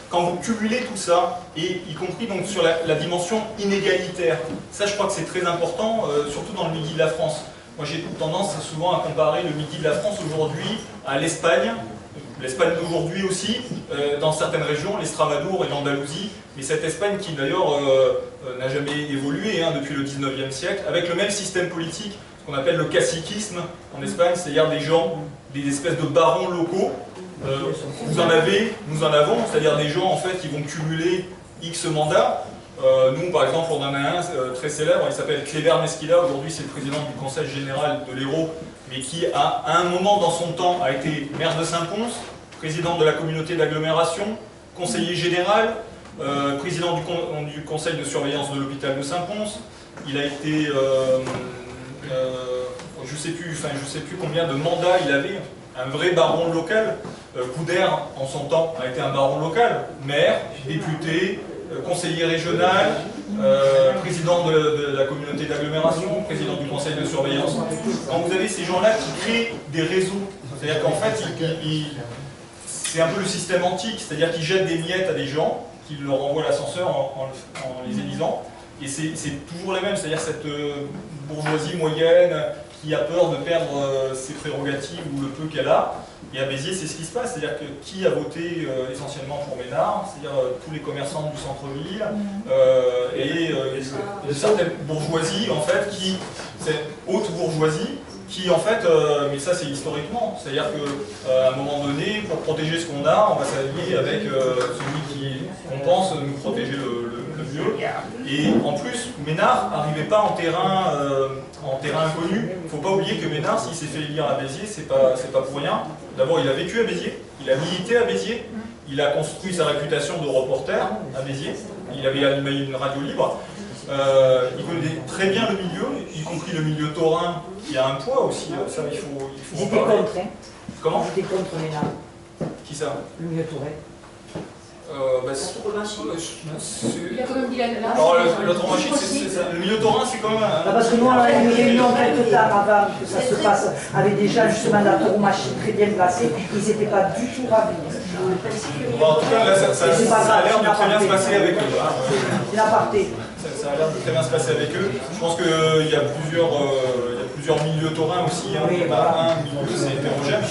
Quand vous cumulez tout ça, et y compris donc sur la dimension inégalitaire, ça je crois que c'est très important, surtout dans le midi de la France. Moi j'ai tendance souvent à comparer le midi de la France aujourd'hui à l'Espagne. L'Espagne d'aujourd'hui aussi, dans certaines régions, l'Extremadure et l'Andalousie, mais cette Espagne qui d'ailleurs n'a jamais évolué depuis le 19e siècle, avec le même système politique, ce qu'on appelle le caciquisme en Espagne, c'est-à-dire des gens, des espèces de barons locaux. Vous en avez, nous en avons, c'est-à-dire des gens en fait qui vont cumuler X mandats. Nous, par exemple, on en a un très célèbre, il s'appelle Cléber Mesquida, aujourd'hui c'est le président du Conseil général de l'Hérault, mais qui, à un moment dans son temps, a été maire de Saint-Pons, président de la communauté d'agglomération, conseiller général, président du conseil de surveillance de l'hôpital de Saint-Pons. Il a été, je sais plus combien de mandats il avait, un vrai baron local. Couder, en son temps, a été un baron local, maire, député, conseiller régional, président de la communauté d'agglomération, président du conseil de surveillance. Quand vous avez ces gens-là qui créent des réseaux, c'est-à-dire qu'en fait, c'est un peu le système antique, c'est-à-dire qu'ils jettent des miettes à des gens, qu'ils leur envoient l'ascenseur en les élisant, et c'est toujours les mêmes, c'est-à-dire cette bourgeoisie moyenne qui a peur de perdre ses prérogatives ou le peu qu'elle a. Et à Béziers, c'est ce qui se passe, c'est-à-dire que qui a voté essentiellement pour Ménard, c'est-à-dire tous les commerçants du centre-ville, et une certaine bourgeoisie, en fait, cette haute bourgeoisie, qui en fait, mais ça c'est historiquement, c'est-à-dire qu'à un moment donné, pour protéger ce qu'on a, on va s'allier avec celui qui, on pense, nous protéger le mieux. Et en plus, Ménard n'arrivait pas en terrain inconnu. Il ne faut pas oublier que Ménard, s'il s'est fait élire à Béziers, c'est pas pour rien. D'abord, il a vécu à Béziers, il a milité à Béziers, il a construit sa réputation de reporter à Béziers, il avait animé une radio libre. Il connaît très bien le milieu, y compris le milieu taurin, qui a un poids aussi, ça il faut en parler. Contre, hein. Comment? J'étais contre Ménard. Qui ça? Le milieu touret. Il a quand même dit la Alors, l'automachine, le milieu taurin, c'est quand même un... Parce que nous, on a eu une réunion quelque temps avant que ça se passe avec des gens justement de la tauromachie très bien placés. Ils n'étaient pas du tout ravis. Bon, en tout cas, là, ça a l'air de très bien se passer avec eux. C'est l'aparté. Ça a l'air de très bien se passer avec eux. Je pense qu'il y a plusieurs milieux taurins aussi. Hein. Il y en a un milieu, c'est hétérogène.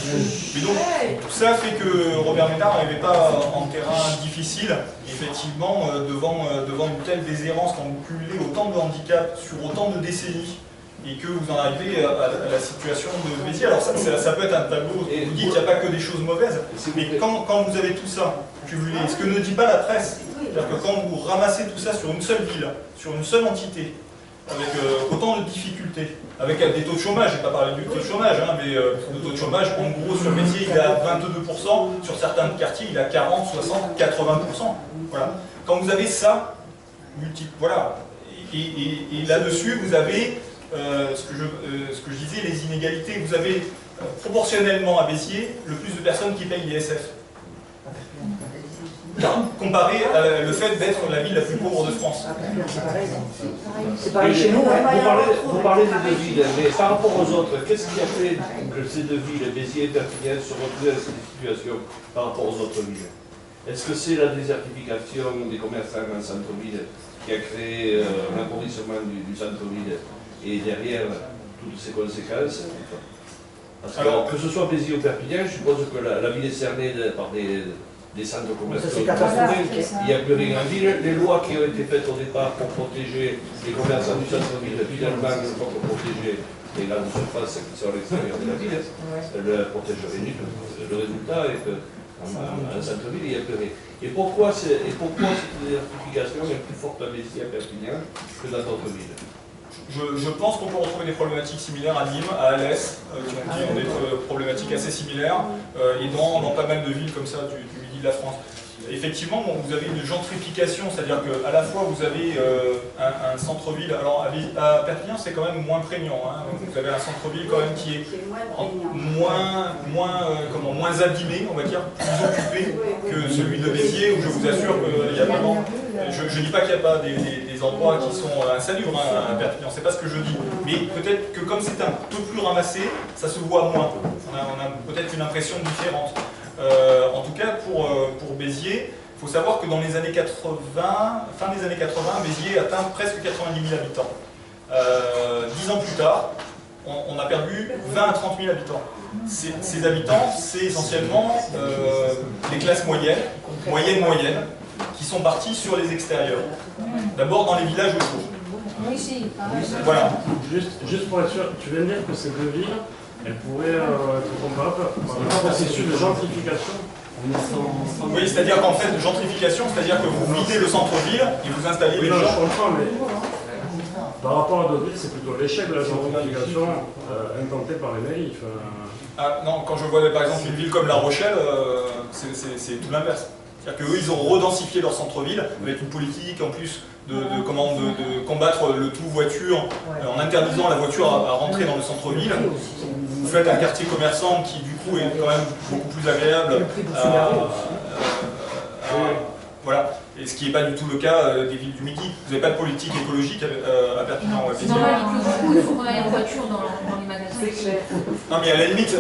Mais donc, tout ça fait que Robert Ménard n'arrivait pas en terrain difficile. Effectivement, devant une telle déshérence, quand vous cumulez autant de handicaps sur autant de décennies, et que vous en arrivez à la situation de Béziers. Alors ça peut être un tableau, et vous dites qu'il n'y a pas que des choses mauvaises, mais quand vous avez tout ça cumulé, ce que ne dit pas la presse, c'est-à-dire que quand vous ramassez tout ça sur une seule ville, sur une seule entité, avec autant de difficultés, avec des taux de chômage, je n'ai pas parlé du taux de chômage, hein, mais le taux de chômage, en gros, sur Béziers, il est à 22%, sur certains quartiers, il est à 40, 60, 80%. Voilà. Quand vous avez ça, voilà, et là-dessus, vous avez ce que je disais, les inégalités. Vous avez proportionnellement à Béziers le plus de personnes qui payent l'ISF. Comparé à le fait d'être la ville la plus pauvre de France. C'est pareil chez nous. Vous parlez des deux villes, mais par rapport aux autres, qu'est-ce qui a fait que ces deux villes, Béziers et Perpignan, se retrouvent dans cette situation par rapport aux autres villes? Est-ce que c'est la désertification des commerçants en centre-ville qui a créé un appauvrissement du centre-ville et derrière toutes ces conséquences? Parce que ce soit Béziers ou Perpignan, je suppose que la ville est cernée par des centres commerciaux. Il n'y a plus rien en ville. Les lois qui ont été faites au départ pour protéger les commerçants du centre-ville, finalement, une fois qu'on protégeait les grandes surfaces qui sont à l'extérieur de la ville, elles ne protègent rien du tout. Le résultat est qu'en centre-ville, il n'y a plus rien. Et pourquoi cette désertification est plus forte à Béziers et à Perpignan que dans d'autres villes? Je pense qu'on peut retrouver des problématiques similaires à Nîmes, à Alès, qui ont des problématiques assez similaires, et dans pas mal de villes comme ça du midi de la France. Effectivement, vous avez une gentrification, c'est-à-dire qu'à la fois vous avez un centre-ville, alors à Perpignan c'est quand même moins prégnant, hein. Vous avez un centre-ville quand même qui est moins abîmé, on va dire, plus occupé que celui de Béziers, où je vous assure qu'il y a vraiment... Je ne dis pas qu'il n'y a pas des endroits qui sont insalubres à Perpignan, c'est pas ce que je dis, mais peut-être que comme c'est un peu plus ramassé, ça se voit moins, on a peut-être une impression différente. En tout cas, pour Béziers, il faut savoir que dans les années 80, fin des années 80, Béziers atteint presque 90 000 habitants. 10 ans plus tard, on a perdu 20 à 30 000 habitants. Ces habitants, c'est essentiellement les classes moyennes, qui sont partis sur les extérieurs. D'abord dans les villages autour. Voilà. Juste pour être sûr, tu viens de dire que ces deux villes, elles pourraient être comparables par un processus de gentrification? Oui, c'est-à-dire qu'en fait, gentrification, c'est-à-dire que vous videz le centre-ville et vous installez les gens. Je comprends, mais par rapport à d'autres villes, c'est plutôt l'échec de la gentrification intentée par les mairies. Ah, non, quand je vois par exemple une ville comme La Rochelle, c'est tout l'inverse. C'est-à-dire qu'eux, ils ont redensifié leur centre-ville avec une politique en plus de combattre le tout voiture en interdisant la voiture à rentrer dans le centre-ville. Vous faites un quartier commerçant qui du coup est quand même beaucoup plus agréable. Voilà. Et ce qui n'est pas du tout le cas des villes du Midi. Vous n'avez pas de politique écologique à Perpignan ou à Béziers. Non, il pleut beaucoup, il faut qu'on ait une voiture dans les magasins. Non mais à la limite,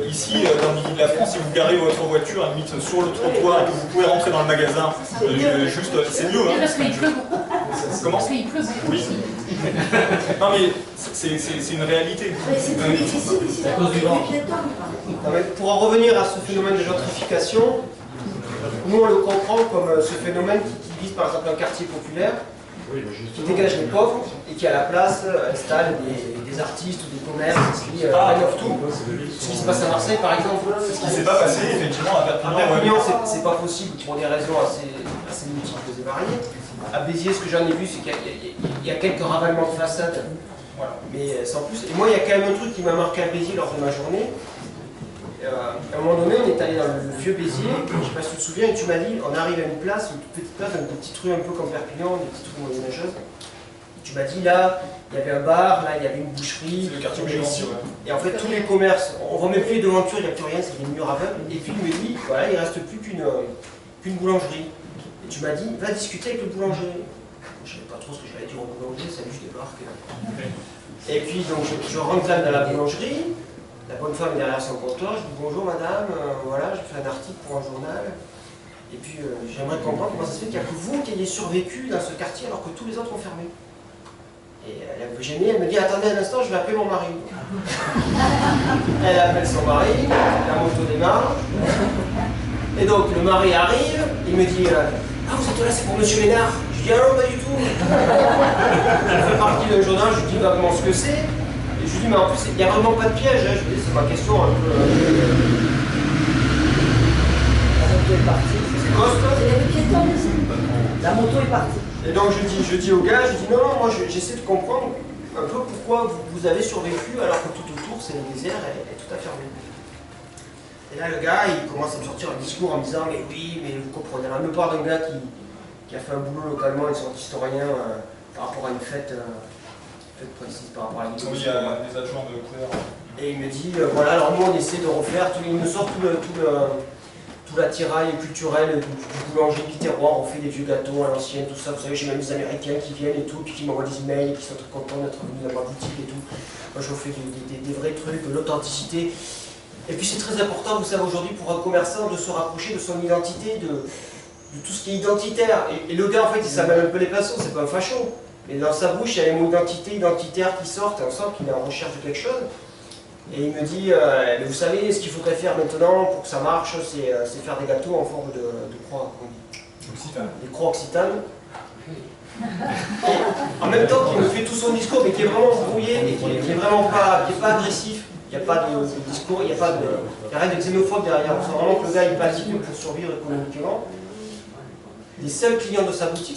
ici, dans le Midi de la France, si vous garez votre voiture à la limite sur le trottoir et que vous pouvez rentrer dans le magasin, juste, c'est mieux. Hein. Parce qu'il pleut beaucoup. Comment? Parce qu'il pleut beaucoup. Oui. Non mais c'est une réalité. C'est plus difficile ici d'avoir des piétons. Pour en revenir à ce phénomène de gentrification, nous on le comprend comme ce phénomène qui vise par exemple un quartier populaire, qui dégage les pauvres et qui à la place installe des artistes ou des commerces qui rénovent tout. Ce qui se passe à Marseille par exemple. Ce qui ne s'est pas passé effectivement à Perpignan. À Perpignan c'est pas possible pour des raisons assez multiples et variées. À Béziers, ce que j'en ai vu, c'est qu'il y a quelques ravalements de façade, voilà. Mais sans plus. Et moi, il y a quand même un truc qui m'a marqué à Béziers lors de ma journée. À un moment donné, on est allé dans le vieux Béziers, je ne sais pas si tu te souviens, et tu m'as dit, on arrive à une place, une toute petite place, une petite rue un peu comme Perpignan, des petites rues moyenâgeuses. Tu m'as dit, là, il y avait un bar, là, il y avait une boucherie, le quartier ici. Et en fait, tous les commerces, on ne remet plus les devantures, il n'y a plus rien, c'est des murs aveugles. Et puis, il me dit, voilà, il ne reste plus qu'une qu'une boulangerie. Et tu m'as dit, va discuter avec le boulanger. Je ne savais pas trop ce que j'allais dire au boulanger, salut, je débarque. Et puis donc je rentre là dans la boulangerie, la bonne femme est derrière son comptoir, je dis bonjour madame, voilà, je fais un article pour un journal. Et puis j'aimerais comprendre comment ça se fait qu'il n'y a que vous qui ayez survécu dans ce quartier alors que tous les autres ont fermé. Et elle est un peu gênée, elle me dit attendez un instant, je vais appeler mon mari. Elle appelle son mari, la moto démarre. Et donc le mari arrive, il me dit ah vous êtes là, c'est pour monsieur Ménard. Je dis ah non, pas du tout. Je fais partie d'un journal, je lui dis vaguement ce que c'est. Et je lui dis mais en plus il n'y a vraiment pas de piège, hein. Je lui dis c'est ma question un peu. La moto est partie. C'est quoi ça? La moto est partie. Et donc je dis au gars, je dis non, moi j'essaie de comprendre un peu pourquoi vous avez survécu alors que tout autour c'est le désert et tout a fermé. Et là le gars il commence à me sortir un discours en me disant mais oui, mais vous comprenez, là, me parle d'un gars qui a fait un boulot localement, une sorte d'historien par rapport à une fête précise, par rapport à la Oui, il y a des adjoints de couleur. Et il me dit voilà, alors nous on essaie de refaire, il me sort tout l'attirail culturel du boulanger du terroir, on fait des vieux gâteaux à l'ancienne, tout ça, vous savez, j'ai même des Américains qui viennent et tout, puis qui m'envoient des emails et qui sont très contents d'être venus dans ma boutique et tout. Moi je fais des vrais trucs, de l'authenticité. Et puis c'est très important, vous savez, aujourd'hui pour un commerçant de se rapprocher de son identité, de tout ce qui est identitaire. Et le gars en fait il s'amène un peu les pinceaux, c'est pas un facho. Mais dans sa bouche il y a les mots identité, identitaire qui sortent, et on sent qu'il est en recherche de quelque chose. Et il me dit, mais vous savez, ce qu'il faudrait faire maintenant pour que ça marche, c'est faire des gâteaux en forme de croix. Occitane. Des croix occitanes. Et en même temps qu'il me fait tout son discours, mais qui est vraiment brouillé et qui est vraiment pas agressif. Il n'y a pas de discours, il n'y a rien de xénophobe derrière. On sent vraiment que le gars il passe pour survivre économiquement. Les seuls clients de sa boutique,